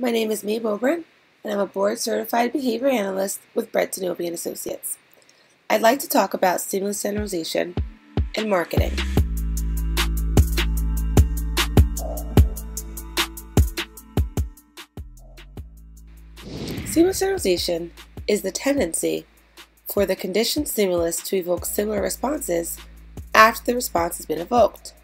My name is Mae Bobrin, and I'm a Board Certified Behavior Analyst with DiNovi and Associates. I'd like to talk about stimulus generalization and marketing. Stimulus generalization is the tendency for the conditioned stimulus to evoke similar responses after the response has been evoked.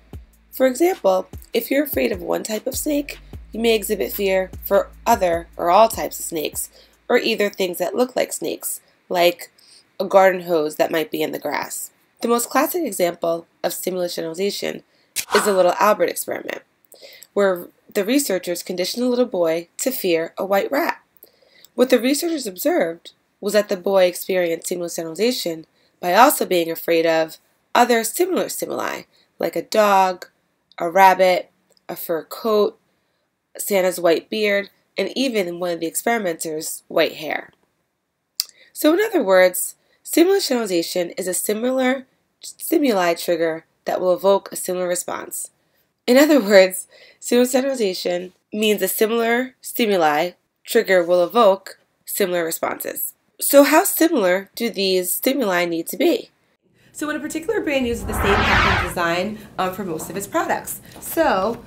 For example, if you're afraid of one type of snake, you may exhibit fear for other or all types of snakes, or either things that look like snakes, like a garden hose that might be in the grass. The most classic example of stimulus generalization is the Little Albert experiment, where the researchers conditioned a little boy to fear a white rat. What the researchers observed was that the boy experienced stimulus generalization by also being afraid of other similar stimuli, like a dog, a rabbit, a fur coat, Santa's white beard, and even one of the experimenters' white hair. So in other words, stimulus generalization is a similar stimuli trigger that will evoke a similar response. In other words, stimulus generalization means a similar stimuli trigger will evoke similar responses. So how similar do these stimuli need to be? So when a particular brand uses the same packaging design for most of its products. So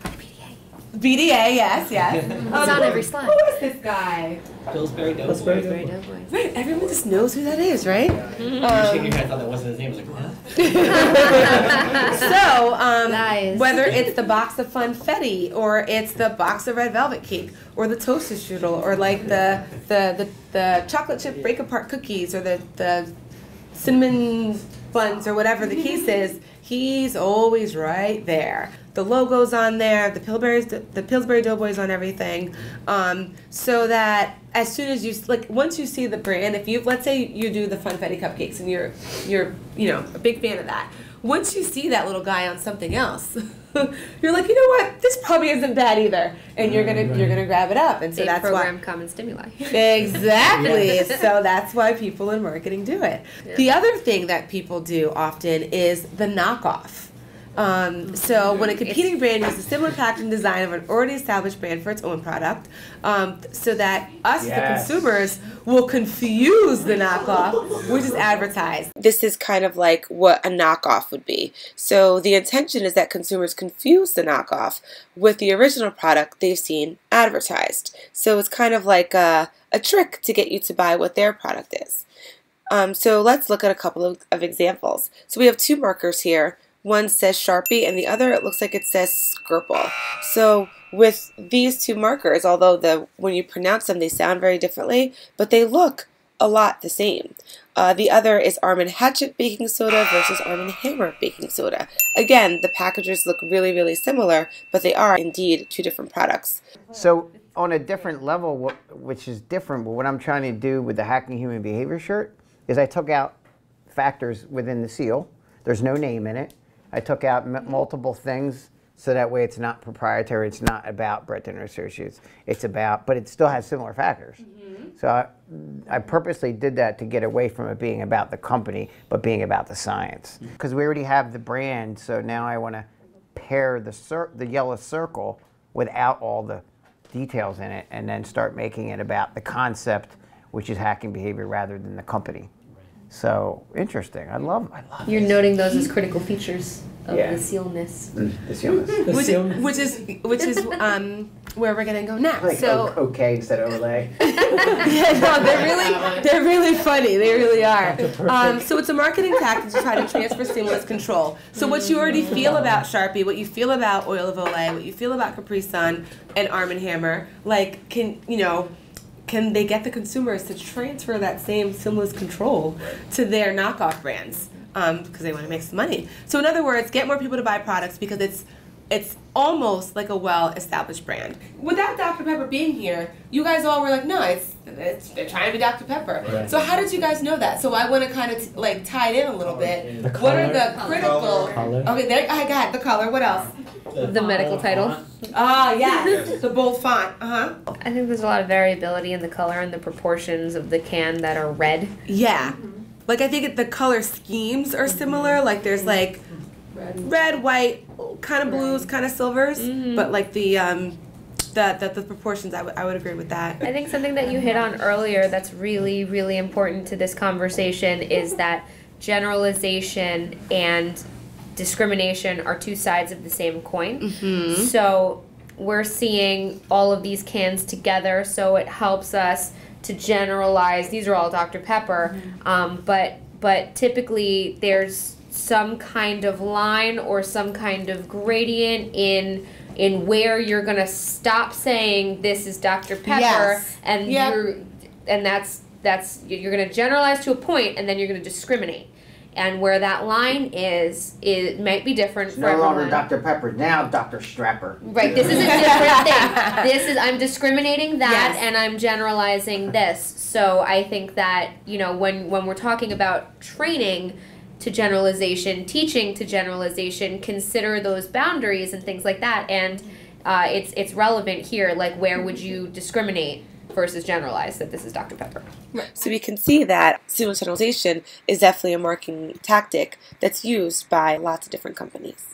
BDA, yes. It's on every slide. Who is this guy? Pillsbury Doughboy. Right, everyone just knows who that is, right? You shaking your head, I thought that wasn't his name. I was like, So, whether it's the box of funfetti, or it's the box of red velvet cake, or the toaster strudel, or like the chocolate chip break apart cookies, or the cinnamon buns, or whatever the case is, he's always right there. The logo's on there, the Pillsbury Doughboy's on everything, so that as soon as you, once you see the brand, if you, let's say you do the funfetti cupcakes and you're a big fan of that, once you see that little guy on something else, you're like, you know what, this probably isn't bad either, and you're gonna grab it up, and so that's program common stimuli. Exactly. So that's why people in marketing do it. Yeah. The other thing that people do often is the knockoff. So when a competing brand uses a similar packaging design of an already established brand for its own product, so that us, the consumers, will confuse the knockoff, which is advertised. This is kind of like what a knockoff would be. So the intention is that consumers confuse the knockoff with the original product they've seen advertised. So it's kind of like a trick to get you to buy what their product is. So let's look at a couple of examples. So we have two markers here. One says Sharpie and the other, it looks like it says Skirple. So with these two markers, although when you pronounce them they sound very differently, but they look a lot the same. The other is Arm & Hatchet baking soda versus Arm & Hammer baking soda. Again, the packages look really, really similar, but they are indeed two different products. So on a different level, which is different, but what I'm trying to do with the Hacking Human Behavior shirt is I took out factors within the seal. There's no name in it. I took out multiple things so that way it's not proprietary. It's not about Brett Dinner Associates. It's about, but it still has similar factors. So I purposely did that to get away from it being about the company, but being about the science. Because we already have the brand, so now I want to pair the yellow circle without all the details in it, and then start making it about the concept, which is hacking behavior, rather than the company. So interesting. I love it. You're noting those as critical features of the sealness. The sealness. Which is where we're gonna go next. Like so okay instead of overlay. Yeah, no, they're really funny. They really are. So it's a marketing tactic to try to transfer stimulus control. So what you already feel about Sharpie, what you feel about Oil of Olay, what you feel about Capri Sun and Arm & Hammer, can they get the consumers to transfer that same stimulus control to their knockoff brands because they want to make some money? So in other words, get more people to buy products because it's almost like a well-established brand. Without Dr. Pepper being here, you guys all were like, no, they're trying to be Dr. Pepper. Right. So how did you guys know that? So I want to kind of tie it in a little bit. The color. What are the critical? Color. Okay, there I got the color. What else? The medical title. Ah, yeah, the bold font. I think there's a lot of variability in the color and the proportions of the can that are red. Yeah, like I think the color schemes are similar. Like there's like red, white, kind of blues, kind of silvers, but like the the proportions, I would agree with that. I think something that you hit on earlier that's really, really important to this conversation is that generalization and discrimination are two sides of the same coin. Mm-hmm. So we're seeing all of these cans together, so it helps us to generalize. These are all Dr. Pepper, but typically there's some kind of line or some kind of gradient in where you're gonna stop saying this is Dr. Pepper, Yes. and you're gonna generalize to a point, and then you're gonna discriminate. And where that line is, it might be different for No everyone. longer Dr. Pepper, now Dr. Strapper. Right, this is a different thing. This is, I'm discriminating that, Yes. and I'm generalizing this. So I think that, when we're talking about training to generalization, teaching to generalization, consider those boundaries and things like that. And it's relevant here, like where would you discriminate versus generalize that this is Dr. Pepper. So we can see that seamless generalization is definitely a marketing tactic that's used by lots of different companies.